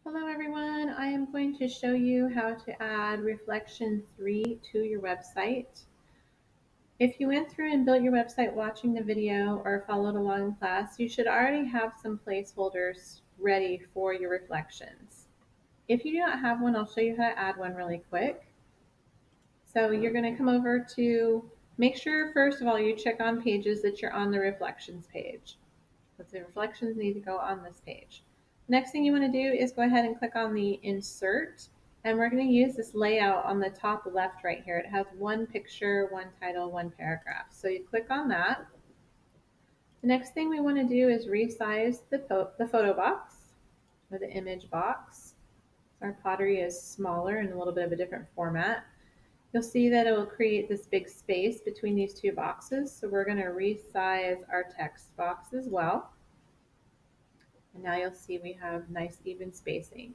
Hello everyone, I am going to show you how to add reflection 3 to your website. If you went through and built your website watching the video or followed along in class, you should already have some placeholders ready for your reflections. If you do not have one, I'll show you how to add one really quick. So you're going to come over to, make sure first of all you check on pages that you're on the reflections page. Because the reflections need to go on this page. Next thing you want to do is go ahead and click on the insert, and we're going to use this layout on the top left right here. It has one picture, one title, one paragraph. So you click on that. The next thing we want to do is resize the photo box or the image box. So our pottery is smaller and a little bit of a different format. You'll see that it will create this big space between these two boxes. So we're going to resize our text box as well. And now you'll see we have nice even spacing.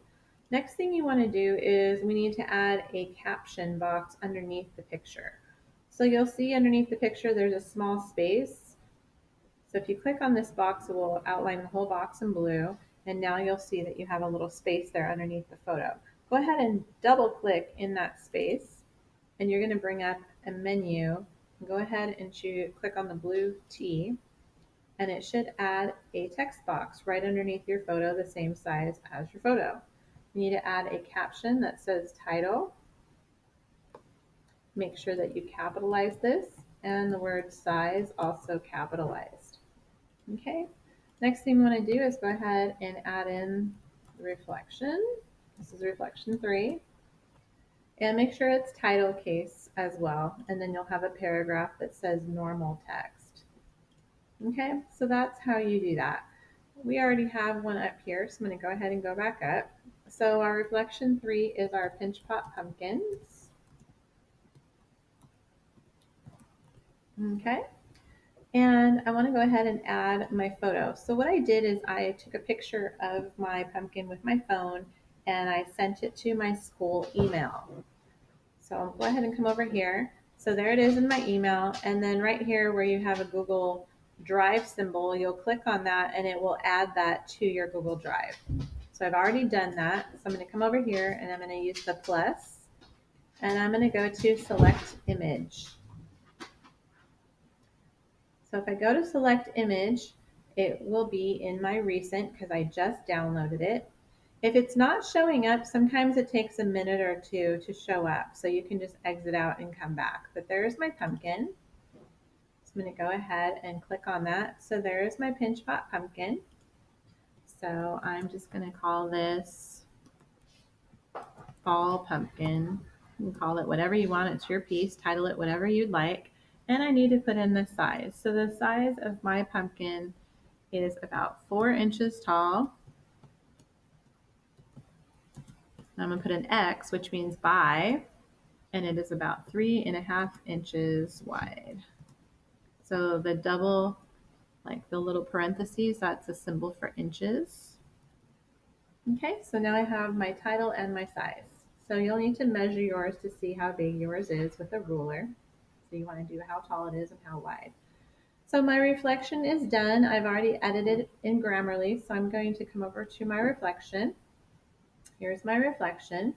Next thing you want to do is we need to add a caption box underneath the picture. So you'll see underneath the picture there's a small space. So if you click on this box, it will outline the whole box in blue. And now you'll see that you have a little space there underneath the photo. Go ahead and double click in that space. And you're going to bring up a menu. Go ahead and click on the blue T. And it should add a text box right underneath your photo the same size as your photo. You need to add a caption that says title. Make sure that you capitalize this and the word size also capitalized. Okay, next thing we want to do is go ahead and add in the reflection. This is reflection 3. And make sure it's title case as well. And then you'll have a paragraph that says normal text. Okay, so that's how you do that. We already have one up here, so I'm going to go ahead and go back up. So our reflection 3 is our pinch pot pumpkins. Okay, and I want to go ahead and add my photo. So what I did is I took a picture of my pumpkin with my phone and I sent it to my school email. So I'll go ahead and come over here. So there it is in my email, and then right here where you have a Google Drive symbol, you'll click on that and it will add that to your Google Drive. So I've already done that. So I'm going to come over here and I'm going to use the plus, and I'm going to go to select image. So if I go to select image, it will be in my recent because I just downloaded it. If it's not showing up, sometimes it takes a minute or two to show up. So you can just exit out and come back. But there's my pumpkin. So I'm going to go ahead and click on that. So there's my pinch pot pumpkin. So I'm just going to call this fall pumpkin. You can call it whatever you want. It's your piece. Title it whatever you'd like. And I need to put in the size. So the size of my pumpkin is about 4 inches tall. I'm going to put an X, which means by, and it is about 3.5 inches wide. So the double, like the little parentheses, that's a symbol for inches. Okay, so now I have my title and my size. So you'll need to measure yours to see how big yours is with a ruler. So you want to do how tall it is and how wide. So my reflection is done. I've already edited in Grammarly, so I'm going to come over to my reflection. Here's my reflection.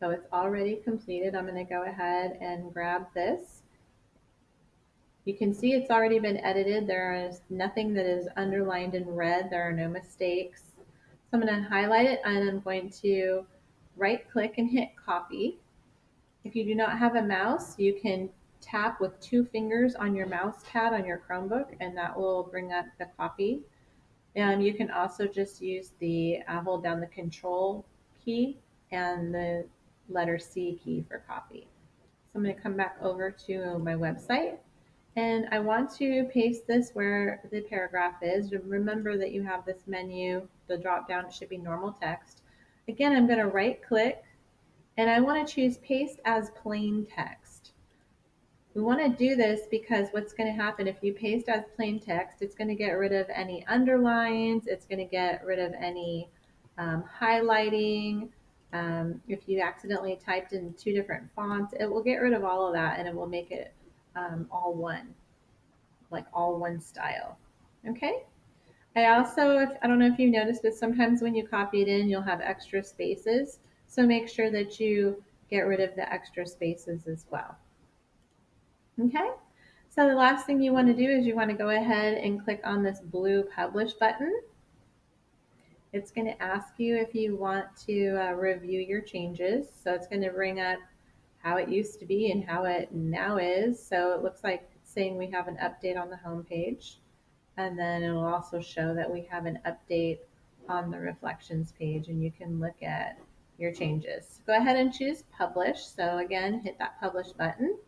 So it's already completed. I'm going to go ahead and grab this. You can see it's already been edited. There is nothing that is underlined in red. There are no mistakes. So I'm going to highlight it and I'm going to right click and hit copy. If you do not have a mouse, you can tap with 2 fingers on your mouse pad on your Chromebook and that will bring up the copy. You can also just use the hold down the control key and the letter C key for copy. So I'm going to come back over to my website and I want to paste this where the paragraph is. Remember that you have this menu, the drop down, it should be normal text. Again, I'm going to right click and I want to choose paste as plain text. We want to do this because what's going to happen if you paste as plain text, it's going to get rid of any underlines, it's going to get rid of any highlighting. If you accidentally typed in 2 different fonts, it will get rid of all of that and it will make it all one, like all one style. Okay, I also, I don't know if you noticed, but sometimes when you copy it in, you'll have extra spaces. So make sure that you get rid of the extra spaces as well. Okay, so the last thing you want to do is you want to go ahead and click on this blue publish button. It's going to ask you if you want to review your changes. So it's going to bring up how it used to be and how it now is. So it looks like it's saying we have an update on the home page. And then it will also show that we have an update on the reflections page, and you can look at your changes. Go ahead and choose publish. So again, hit that publish button.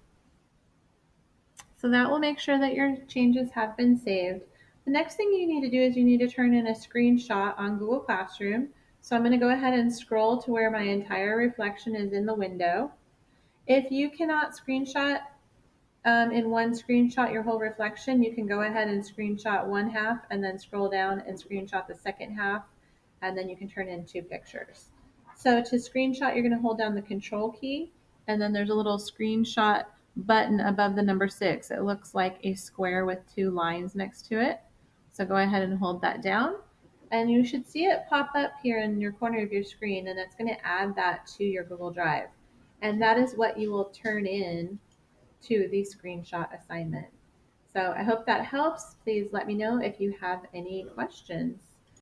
So that will make sure that your changes have been saved. The next thing you need to do is you need to turn in a screenshot on Google Classroom. So I'm going to go ahead and scroll to where my entire reflection is in the window. If you cannot screenshot in one screenshot your whole reflection, you can go ahead and screenshot one half and then scroll down and screenshot the second half, and then you can turn in two pictures. So to screenshot, you're going to hold down the control key, and then there's a little screenshot button above the number 6. It looks like a square with two lines next to it. So go ahead and hold that down, and you should see it pop up here in your corner of your screen, and it's going to add that to your Google Drive. And that is what you will turn in to the screenshot assignment. So I hope that helps. Please let me know if you have any questions.